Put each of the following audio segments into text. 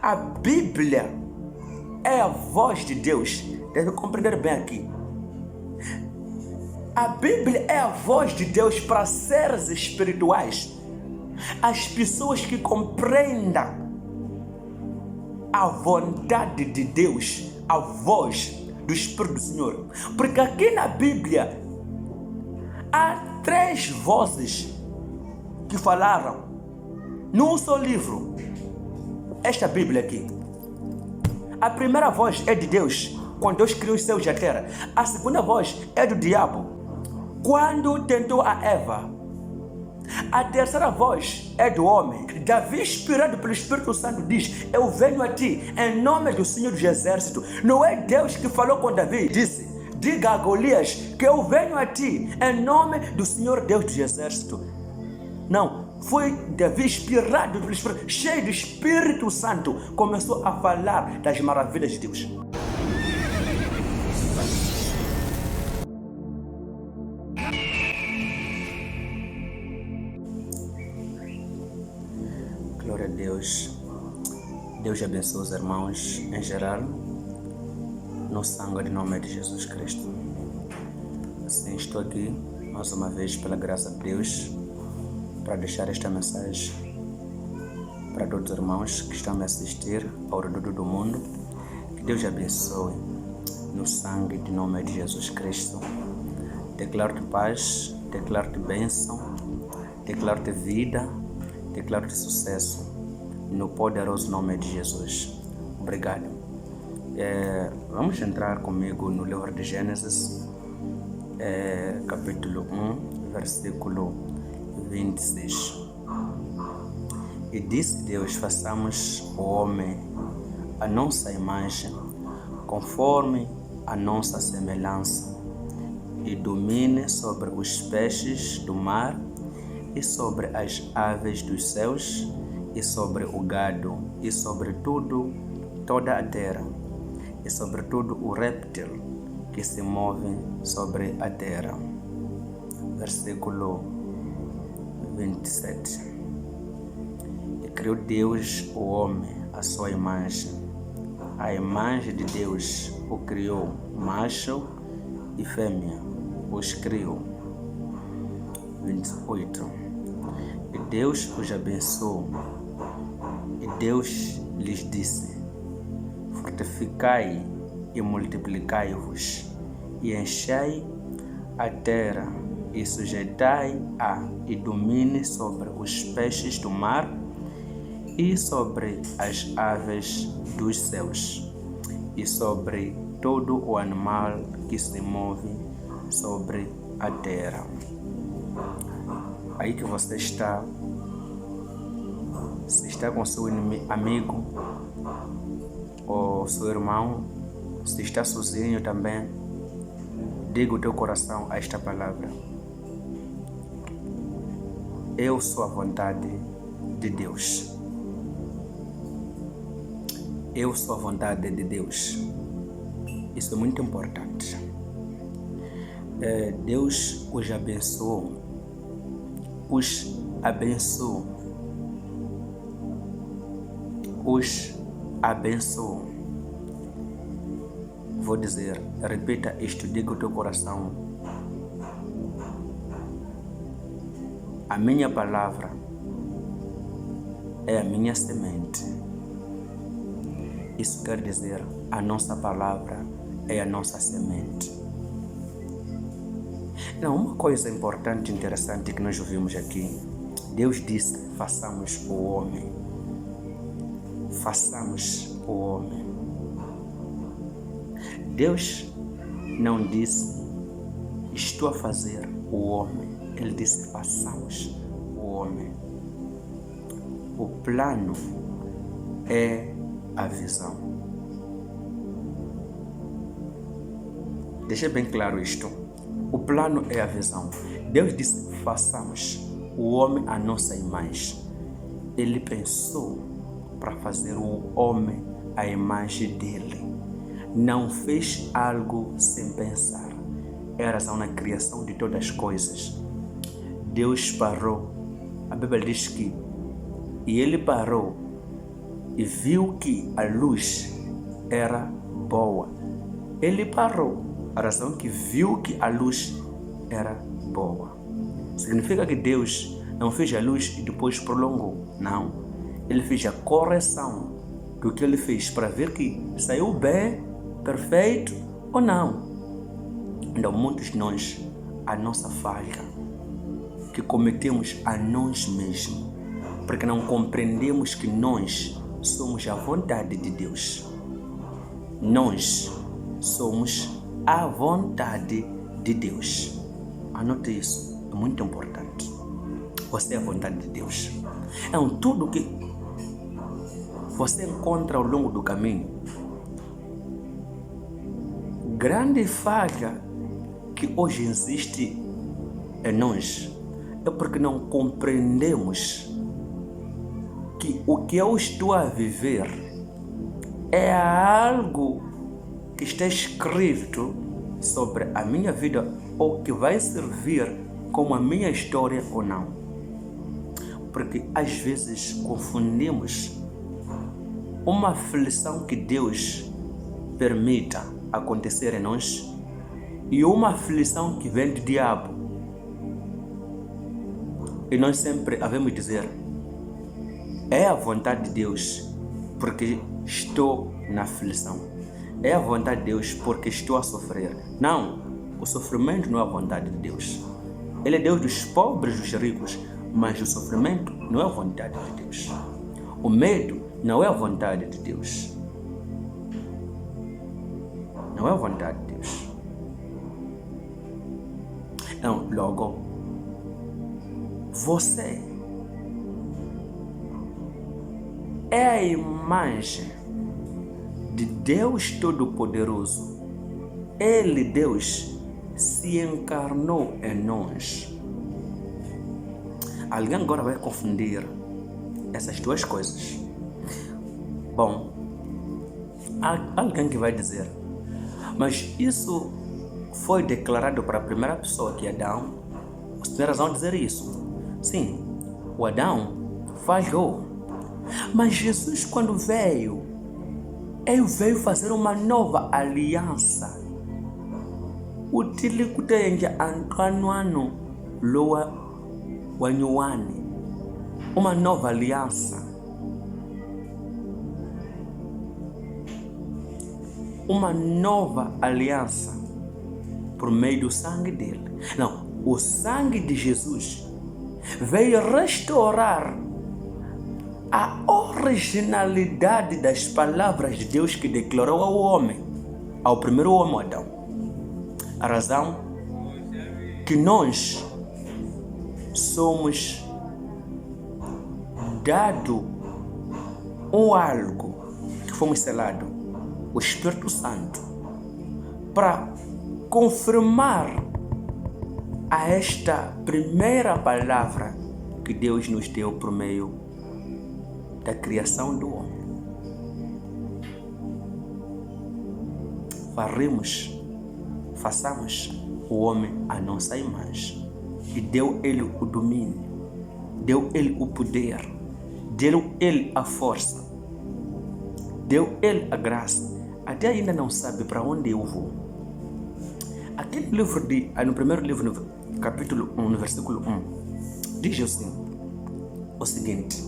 A Bíblia é a voz de Deus. Deve compreender bem aqui. A Bíblia é a voz de Deus para seres espirituais. As pessoas que compreendam a vontade de Deus, a voz do Espírito do Senhor. Porque aqui na Bíblia há 3 vozes que falaram num só livro. Esta Bíblia aqui. A primeira voz é de Deus, quando Deus criou os céus e a terra. A segunda voz é do diabo, quando tentou a Eva. A terceira voz é do homem. Davi, inspirado pelo Espírito Santo, diz: eu venho a ti em nome do Senhor dos Exércitos. Não é Deus que falou com Davi, disse: diga a Golias que eu venho a ti em nome do Senhor Deus dos Exércitos. Não, foi Davi, inspirado pelo Espírito, cheio do Espírito Santo, começou a falar das maravilhas de Deus. Glória a Deus. Deus abençoe os irmãos em geral, no sangue de nome de Jesus Cristo. Assim, estou aqui mais uma vez pela graça de Deus para deixar esta mensagem para todos os irmãos que estão me assistir ao redor do mundo. Que Deus abençoe no sangue de nome de Jesus Cristo. Declaro-te paz, declaro-te bênção, declaro-te vida, declaro-te sucesso, no poderoso nome de Jesus. Obrigado. Vamos entrar comigo no livro de Gênesis, capítulo 1, versículo 26. E disse Deus: façamos o homem a nossa imagem, conforme a nossa semelhança, e domine sobre os peixes do mar, e sobre as aves dos céus, e sobre o gado, e sobre toda a terra, e sobre todo o réptil que se move sobre a terra. Versículo 27. E criou Deus o homem à sua imagem. A imagem de Deus o criou, macho e fêmea os criou. 28. E Deus os abençoou, e Deus lhes disse: frutificai e multiplicai-vos, e enchei a terra, e sujeitai-a, e domine sobre os peixes do mar, e sobre as aves dos céus, e sobre todo o animal que se move sobre a terra. Aí que você está, se está com seu amigo ou seu irmão, se está sozinho também, diga o teu coração a esta palavra: eu sou a vontade de Deus. Eu sou a vontade de Deus. Isso é muito importante. Deus os abençoou. Os abençoou. Os abençoou. Vou dizer, repita isto, diga o teu coração: a minha palavra é a minha semente. Isso quer dizer, a nossa palavra é a nossa semente. Não, uma coisa importante e interessante que nós ouvimos aqui: Deus disse: façamos o homem. Façamos o homem. Deus não disse: estou a fazer o homem. Ele disse: façamos o homem. O plano é a visão. Deixa bem claro isto. O plano é a visão. Deus disse: façamos o homem à nossa imagem. Ele pensou para fazer o homem à imagem dele. Não fez algo sem pensar. Era só na criação de todas as coisas. Deus parou. A Bíblia diz que ele parou e viu que a luz era boa. Ele parou, a razão que viu que a luz era boa. Significa que Deus não fez a luz e depois prolongou. Não. Ele fez a correção do que ele fez para ver que saiu bem, perfeito ou não. Então, muitos de nós, a nossa falha que cometemos a nós mesmos, porque não compreendemos que nós somos a vontade de Deus. Nós somos a vontade de Deus. Anote isso, é muito importante. Você é a vontade de Deus. Então, tudo que você encontra ao longo do caminho, grande falha que hoje existe em nós, é porque não compreendemos que o que eu estou a viver é algo que está escrito sobre a minha vida ou que vai servir como a minha história ou não. Porque às vezes confundimos uma aflição que Deus permita acontecer em nós e uma aflição que vem do diabo. E nós sempre havemos dizer, é a vontade de Deus porque estou na aflição. É a vontade de Deus porque estou a sofrer. Não, o sofrimento não é a vontade de Deus. Ele é Deus dos pobres e dos ricos, mas o sofrimento não é a vontade de Deus. O medo não é a vontade de Deus. Não é a vontade de Deus. Então, logo, você é a imagem de Deus Todo-Poderoso. Ele, Deus, se encarnou em nós. Alguém agora vai confundir essas duas coisas. Bom, há alguém que vai dizer, mas isso foi declarado para a primeira pessoa, que é Adão. Você tem razão de dizer isso. Sim, o Adão falhou. Mas Jesus, quando veio, ele veio fazer uma nova aliança. O tilico de Antoine Loa Wanyuane. Uma nova aliança. Uma nova aliança por meio do sangue dele. Não, o sangue de Jesus veio restaurar a originalidade das palavras de Deus que declarou ao homem, ao primeiro homem Adão. A razão que nós somos dado algo que fomos selados, o Espírito Santo, para confirmar a esta primeira palavra que Deus nos deu por meio da criação do homem. Façamos o homem à nossa imagem. E deu ele o domínio, deu ele o poder, deu ele a força, deu ele a graça. Até ainda não sabe para onde eu vou. Aquele livro no primeiro livro, no capítulo 1, no versículo 1, diz assim, o seguinte: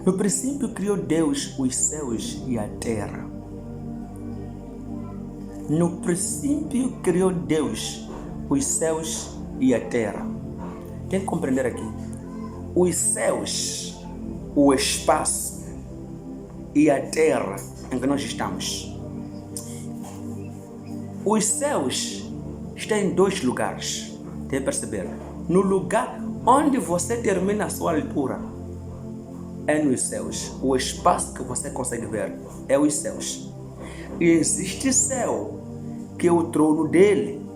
no princípio criou Deus os céus e a terra. No princípio criou Deus os céus e a terra. Quem compreender aqui? Os céus, o espaço e a terra em que nós estamos. Os céus estão em dois lugares. Tem que perceber. No lugar onde você termina a sua altura é nos céus. O espaço que você consegue ver é os céus. E existe céu, que é o trono dele.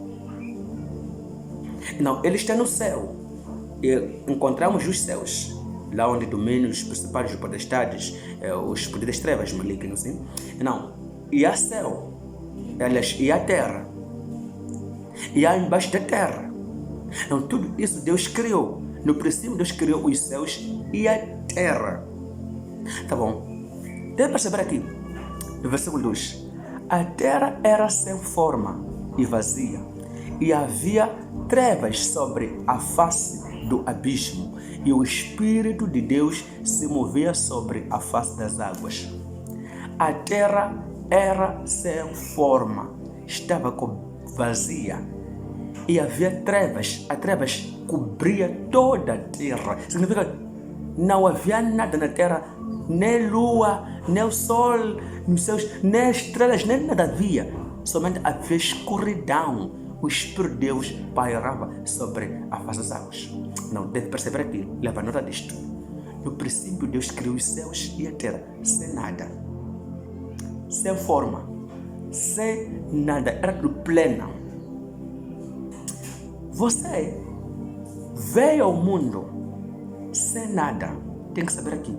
Não, ele está no céu. E encontramos os céus, lá onde dominam os principais potestades, os poderes das trevas malignos, sim? Não, e há céu, aliás, e há terra, e há embaixo da terra. Então, tudo isso Deus criou. No princípio, Deus criou os céus e a terra. Tá bom. Deve perceber aqui, no versículo 2. A terra era sem forma e vazia, e havia trevas sobre a face do abismo, e o Espírito de Deus se movia sobre a face das águas. A terra era sem forma, estava vazia, e havia trevas. As trevas cobria toda a terra. Significa que não havia nada na terra, nem lua, nem o sol, nem estrelas, nem nada havia. Somente havia escuridão. O Espírito de Deus pairava sobre a face das águas. Não deve perceber aqui, leva nota disto. No princípio, Deus criou os céus e a terra sem nada, sem forma, sem nada, era tudo pleno. Você veio ao mundo sem nada. Tem que saber aqui.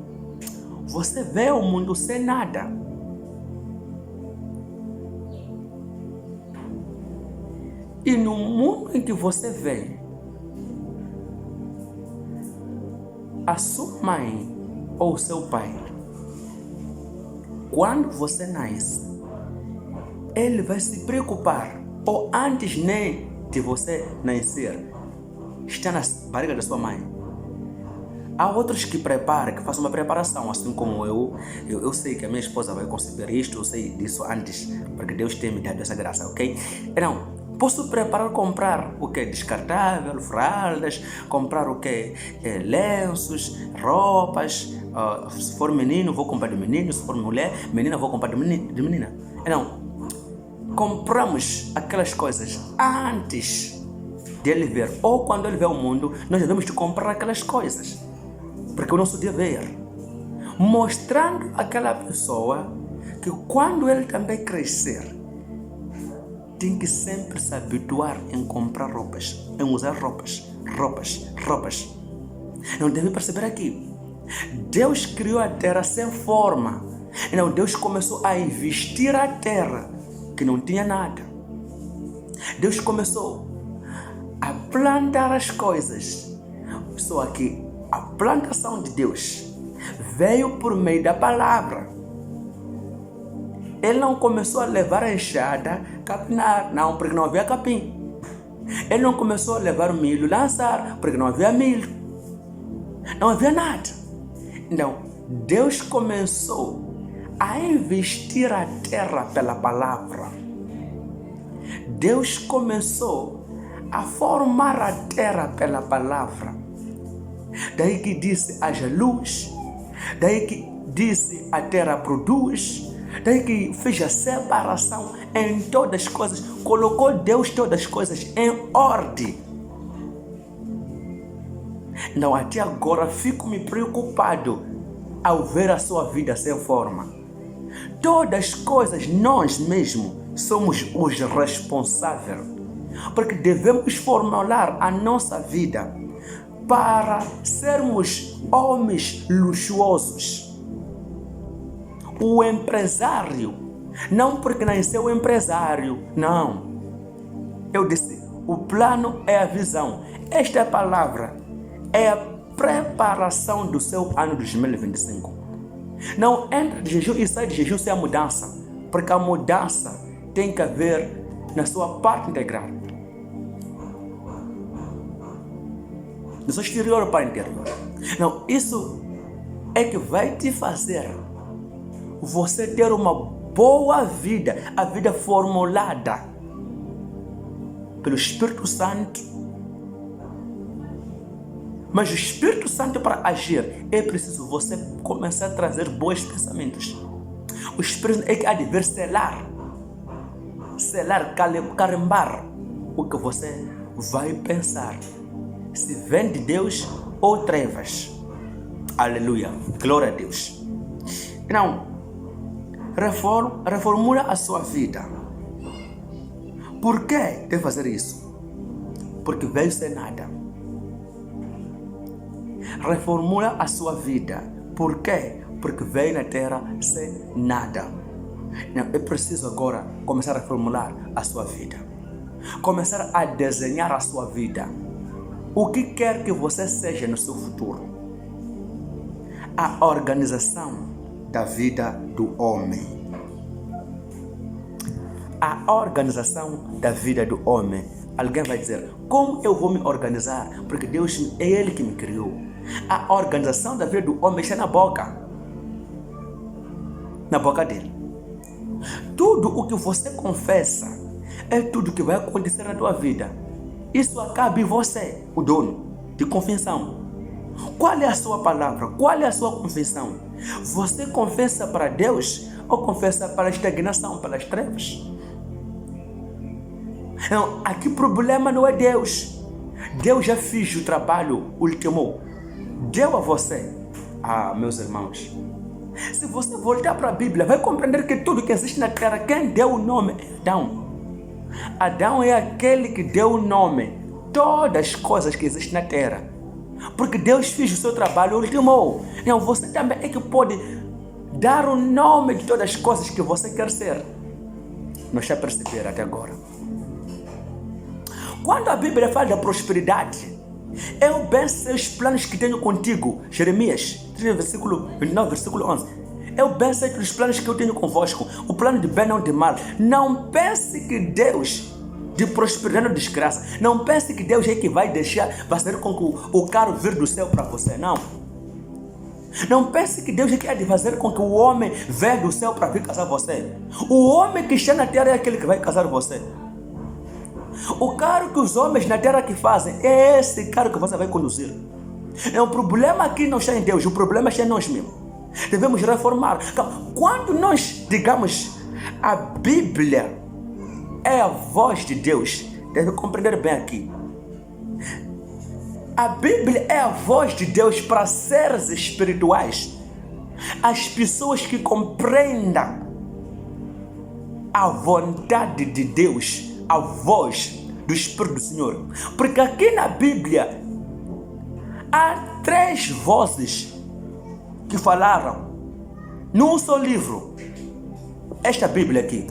Você veio ao mundo sem nada. E no mundo em que você veio, a sua mãe ou o seu pai, quando você nasce, ele vai se preocupar, ou antes nem de você nascer, está na barriga da sua mãe. Há outros que preparam, que fazem uma preparação, assim como eu sei que a minha esposa vai conceber isto, eu sei disso antes, porque Deus tem me dado essa graça, ok? Então, posso preparar, comprar o que? Descartável, fraldas, comprar o que? Lenços, roupas, se for menino, vou comprar de menino, se for mulher, menina, vou comprar de menina. Então, compramos aquelas coisas antes de ele ver, ou quando ele vê o mundo, nós devemos de comprar aquelas coisas, porque o nosso dever, mostrando àquela pessoa que quando ele também crescer, tem que sempre se habituar em comprar roupas, em usar roupas. Não deve perceber aqui, Deus criou a terra sem forma. Então Deus começou a investir a terra que não tinha nada. Deus começou a plantar as coisas. Só que a plantação de Deus veio por meio da palavra. Ele não começou a levar a enxada, capinar, não, porque não havia capim. Ele não começou a levar o milho, lançar, porque não havia milho. Não havia nada. Então, Deus começou a investir a terra pela palavra. Deus começou a formar a terra pela palavra. Daí que disse haja luz, daí que disse a terra produz, daí que fez a separação em todas as coisas, colocou Deus todas as coisas em ordem. Então até agora fico me preocupado ao ver a sua vida sem forma. Todas as coisas nós mesmos somos os responsáveis, porque devemos formular a nossa vida para sermos homens luxuosos. O empresário, não porque nasceu empresário, não. Eu disse, o plano é a visão. Esta é a palavra, é a preparação do seu ano 2025. Não entra de jejum e sai de jejum sem a mudança, porque a mudança tem que haver na sua parte integral. Do seu exterior para o interior. Não, isso é que vai te fazer você ter uma boa vida, a vida formulada pelo Espírito Santo. Mas o Espírito Santo, para agir, é preciso você começar a trazer bons pensamentos. O Espírito é que há de ver selar, carimbar o que você vai pensar, se vem de Deus ou trevas. Aleluia, glória a Deus. Então, reformula a sua vida. Por que deve fazer isso? Porque veio sem nada. Reformula a sua vida. Por quê? Porque veio na terra sem nada. Não, é preciso agora começar a reformular a sua vida. Começar a desenhar a sua vida. O que quer que você seja no seu futuro. A organização da vida do homem. A organização da vida do homem. Alguém vai dizer, como eu vou me organizar? Porque Deus é Ele que me criou. A organização da vida do homem está na boca dele. Tudo o que você confessa é tudo que vai acontecer na tua vida. Isso acaba em você, o dono de confissão. Qual é a sua palavra? Qual é a sua confissão? Você confessa para Deus ou confessa para a estagnação, para as trevas? Não, aqui o problema não é Deus. Deus já fez o trabalho último. Deu a você. Meus irmãos, se você voltar para a Bíblia, vai compreender que tudo que existe na terra, quem deu o nome é Adão. Adão é aquele que deu o nome todas as coisas que existem na terra. Porque Deus fez o seu trabalho último. Então você também é que pode dar o nome de todas as coisas que você quer ser. Nós já perceberam até agora. Quando a Bíblia fala da prosperidade, eu bem sei os planos que tenho contigo. Jeremias 3, versículo 29, versículo 11. Eu bem sei os planos que eu tenho convosco. O plano de bem, não de mal. Não pense que Deus de prosperidade ou desgraça. Não pense que Deus é que vai fazer com que o carro vir do céu para você. Não. Não pense que Deus é que vai fazer com que o homem venha do céu para vir casar você. O homem que está na terra é aquele que vai casar você. O carro que os homens na terra que fazem é esse carro que você vai conduzir. O problema aqui não está em Deus, o problema está em nós mesmos. Devemos reformar. Quando nós digamos a Bíblia é a voz de Deus, deve compreender bem aqui. A Bíblia é a voz de Deus para seres espirituais. As pessoas que compreendam a vontade de Deus, a voz do Espírito do Senhor. Porque aqui na Bíblia há 3 vozes que falaram num só livro. Esta Bíblia aqui.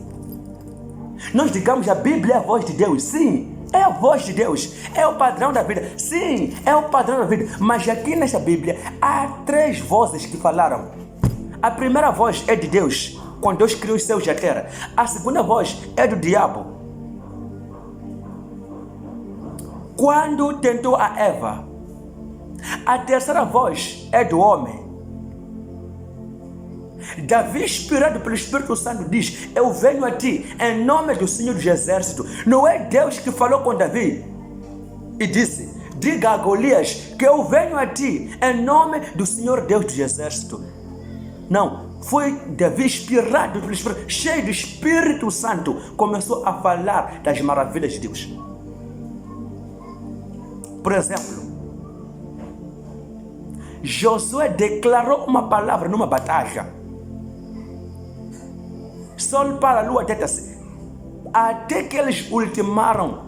Nós digamos a Bíblia é a voz de Deus. Sim, é a voz de Deus. É o padrão da vida. Sim, é o padrão da vida. Mas aqui nesta Bíblia há 3 vozes que falaram. A primeira voz é de Deus, quando Deus criou os céus e a terra. A segunda voz é do diabo, quando tentou a Eva. A terceira voz é do homem. Davi, inspirado pelo Espírito Santo, diz: eu venho a ti em nome do Senhor dos Exércitos. Não é Deus que falou com Davi e disse: diga a Golias que eu venho a ti em nome do Senhor Deus dos Exércitos. Não, foi Davi, inspirado pelo Espírito, cheio do Espírito Santo, começou a falar das maravilhas de Deus. Por exemplo, Josué declarou uma palavra numa batalha. Sol para a lua deita-se. Até que eles ultimaram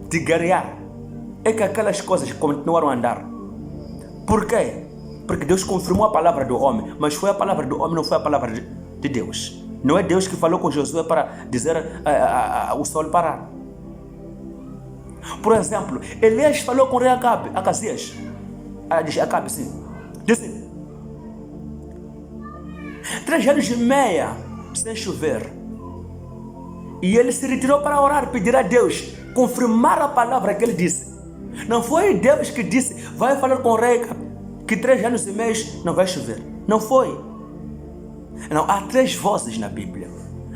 de guerrear, é que aquelas coisas continuaram a andar. Por quê? Porque Deus confirmou a palavra do homem, mas foi a palavra do homem, não foi a palavra de Deus. Não é Deus que falou com Josué para dizer o sol parar. Por exemplo, Elias falou com o rei Acasias. Acabe, sim. Disse: 3 anos e meio sem chover. E ele se retirou para orar, pedir a Deus confirmar a palavra que ele disse. Não foi Deus que disse: vai falar com o rei que 3 anos e meio não vai chover. Não foi. Não, há 3 vozes na Bíblia.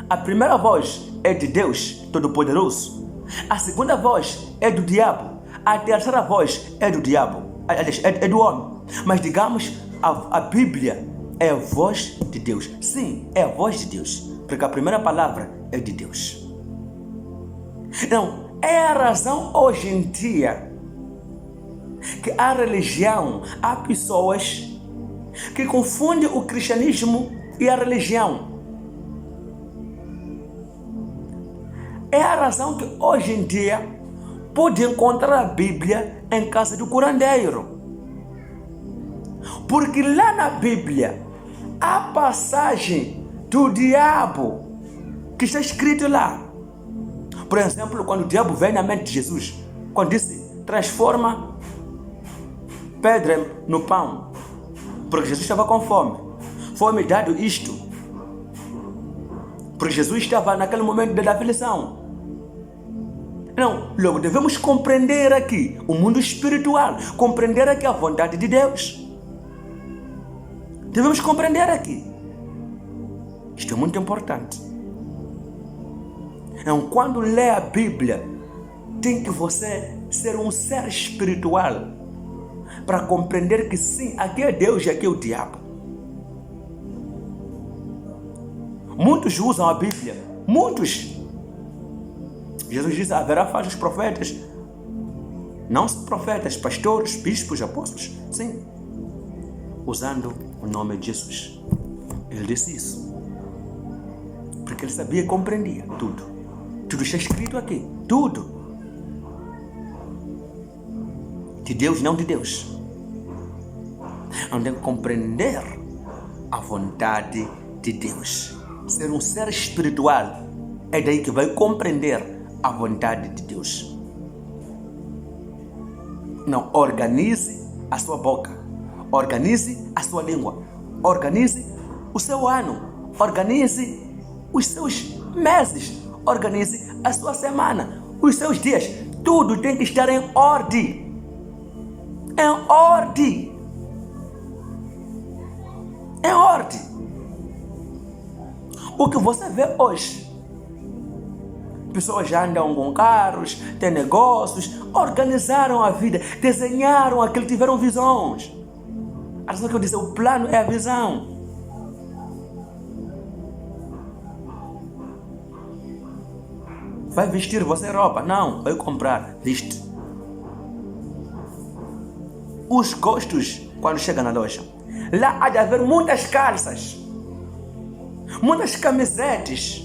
A primeira voz é de Deus Todo-Poderoso. A segunda voz é do diabo. A terceira voz é do diabo. É do homem. Mas digamos, a Bíblia é a voz de Deus. Sim, é a voz de Deus. Porque a primeira palavra é de Deus. Então, é a razão hoje em dia que a religião, há pessoas que confundem o cristianismo e a religião. É a razão que hoje em dia pode encontrar a Bíblia em casa do curandeiro. Porque lá na Bíblia há passagem do diabo que está escrito lá. Por exemplo, quando o diabo veio na mente de Jesus, quando disse: transforma pedra no pão, porque Jesus estava com fome. foi-me dado isto. Porque Jesus estava naquele momento da aflição. Não, logo devemos compreender aqui o mundo espiritual, compreender aqui a vontade de Deus. Devemos compreender aqui. Isto é muito importante. Então, quando lê a Bíblia, tem que você ser um ser espiritual para compreender que sim, aqui é Deus e aqui é o diabo. Muitos usam a Bíblia, muitos. Jesus disse: haverá falsos profetas. Não são profetas, pastores, bispos, apóstolos. Sim, usando o nome de Jesus. Ele disse isso porque ele sabia e compreendia tudo. Tudo está escrito aqui, tudo. De Deus, não de Deus. Não tem que compreender a vontade de Deus. Ser um ser espiritual é daí que vai compreender a vontade de Deus. Não, organize a sua boca, organize a sua língua, organize o seu ano, organize os seus meses, organize a sua semana, os seus dias. Tudo tem que estar em ordem. Em ordem. Em ordem. O que você vê hoje, pessoas já andam com carros, têm negócios, organizaram a vida, desenharam aquilo, tiveram visões. A razão que eu disse, o plano é a visão. Vai vestir você roupa? Não, vai comprar, veste. Os gostos, quando chega na loja, lá há de haver muitas calças, muitas camisetas,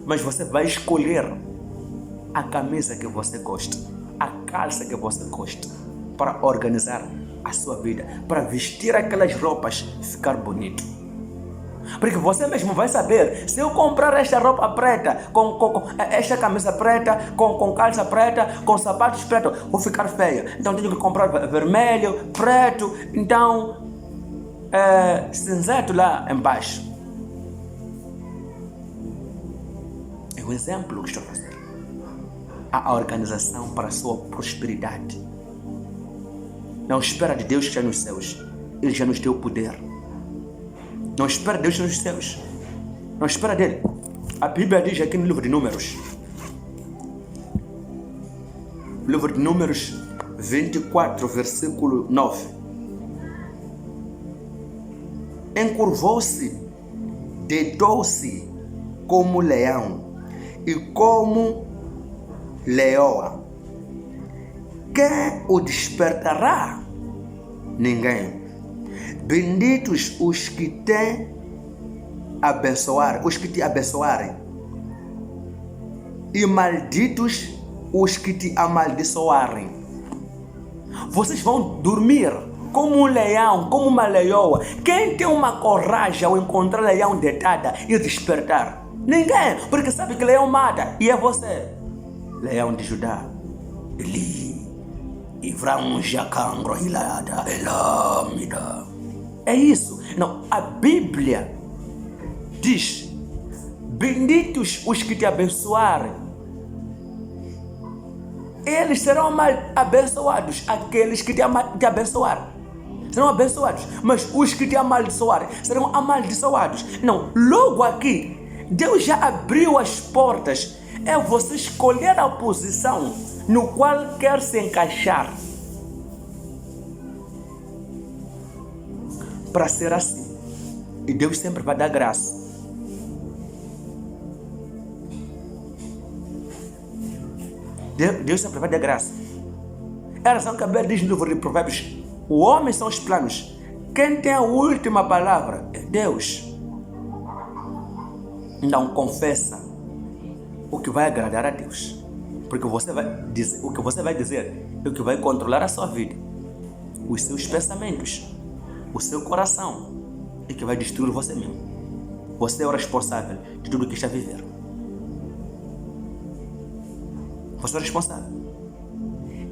mas você vai escolher a camisa que você gosta, a calça que você gosta, para organizar a sua vida, para vestir aquelas roupas e ficar bonito. Porque você mesmo vai saber, se eu comprar esta roupa preta, com esta camisa preta, com calça preta, com sapatos pretos, vou ficar feia. Então tenho que comprar vermelho, preto, então cinzento lá embaixo. É um exemplo que estou fazendo. A organização para a sua prosperidade. Não espera de Deus que está nos céus. Ele já nos deu o poder. Não espera Deus nos céus. Não espera dele. A Bíblia diz aqui no livro de Números. Livro de Números 24, versículo 9. Encurvou-se, deitou-se como leão e como leoa. Quem o despertará? Ninguém. Benditos os que te abençoarem, e malditos os que te amaldiçoarem. Vocês vão dormir como um leão, como uma leoa. Quem tem uma coragem ao encontrar leão deitada e despertar? Ninguém, porque sabe que leão mata, e é você. Leão de Judá, Eli, Ivram Jacangro Hilada, Elamida. É isso. Não, a Bíblia diz: benditos os que te abençoarem. Eles serão abençoados. Aqueles que te abençoarem serão abençoados. Mas os que te amaldiçoarem serão amaldiçoados. Não, logo aqui, Deus já abriu as portas. É você escolher a posição no qual quer se encaixar. Para ser assim. E Deus sempre vai dar graça. Deus sempre vai dar graça. É a razão que a Bíblia diz no livro de Provérbios: o homem são os planos. Quem tem a última palavra é Deus. Não confessa o que vai agradar a Deus. Porque você vai dizer, o que você vai dizer é o que vai controlar a sua vida. Os seus pensamentos, o seu coração, é que vai destruir você mesmo. Você é o responsável de tudo que está a viver. Você é o responsável.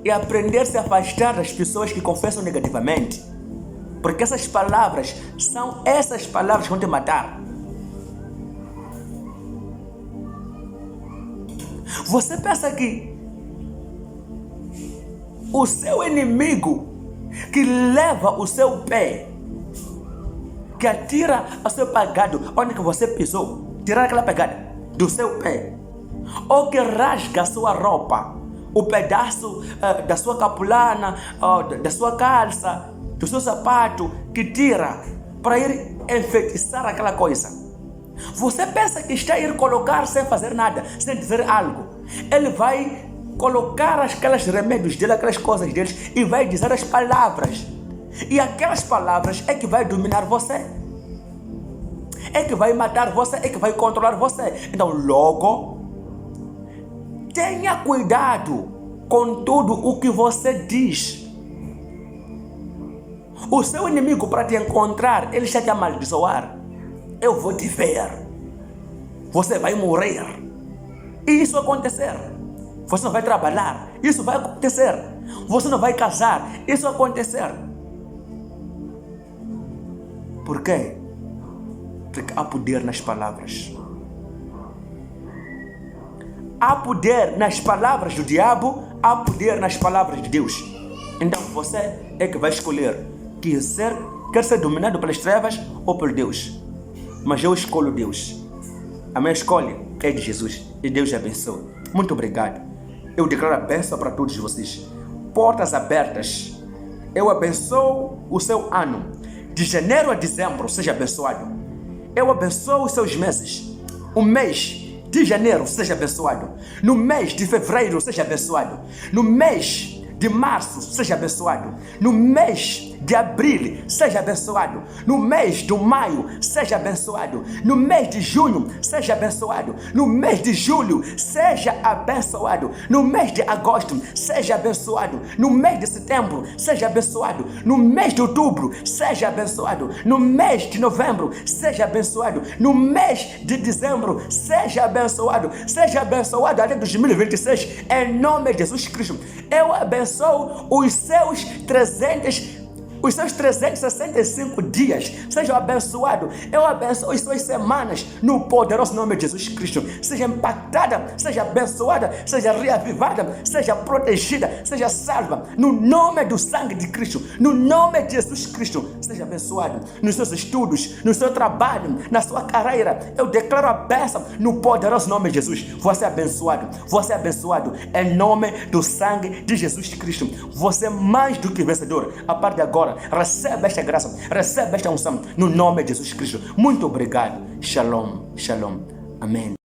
E aprender a se afastar das pessoas que confessam negativamente. Porque essas palavras são essas palavras que vão te matar. Você pensa que o seu inimigo que leva o seu pé, que atira o seu pegado onde que você pisou, tirar aquela pegada do seu pé, ou que rasga a sua roupa, o pedaço da sua capulana, da sua calça, do seu sapato, que tira para ir enfeitiçar aquela coisa. Você pensa que está a ir colocar sem fazer nada, sem dizer algo. Ele vai colocar aqueles remédios dele, aquelas coisas deles, e vai dizer as palavras. E aquelas palavras é que vai dominar você. É que vai matar você, é que vai controlar você. Então, logo, tenha cuidado com tudo o que você diz. O seu inimigo, para te encontrar, ele já te amaldiçoar. Eu vou te ver. Você vai morrer. E isso vai acontecer. Você não vai trabalhar. Isso vai acontecer. Você não vai casar. Isso vai acontecer. Por quê? Porque há poder nas palavras. Há poder nas palavras do diabo. Há poder nas palavras de Deus. Então você é que vai escolher. Quer ser dominado pelas trevas ou por Deus. Mas eu escolho Deus. A minha escolha é de Jesus. E Deus abençoe. Muito obrigado. Eu declaro a bênção para todos vocês. Portas abertas. Eu abençoo o seu ano. De janeiro a dezembro, seja abençoado. Eu abençoo os seus meses. O mês de janeiro, seja abençoado. No mês de fevereiro, seja abençoado. No mês de março, seja abençoado. No mês de abril, seja abençoado. No mês de maio, seja abençoado. No mês de junho, seja abençoado. No mês de julho, seja abençoado. No mês de agosto, seja abençoado. No mês de setembro, seja abençoado. No mês de outubro, seja abençoado. No mês de novembro, seja abençoado. No mês de dezembro, seja abençoado. Seja abençoado até 2026, em nome de Jesus Cristo. Eu abençoo os seus 365 dias. Seja abençoado. Eu abençoo as suas semanas no poderoso nome de Jesus Cristo. Seja impactada, seja abençoada, seja reavivada, seja protegida, seja salva no nome do sangue de Cristo, no nome de Jesus Cristo. Seja abençoado nos seus estudos, no seu trabalho, na sua carreira. Eu declaro a bênção no poderoso nome de Jesus. Você é abençoado. Você é abençoado em nome do sangue de Jesus Cristo. Você é mais do que vencedor. A partir de agora, recebe esta graça, recebe esta unção no nome de Jesus Cristo. Muito obrigado. Shalom, shalom. Amém.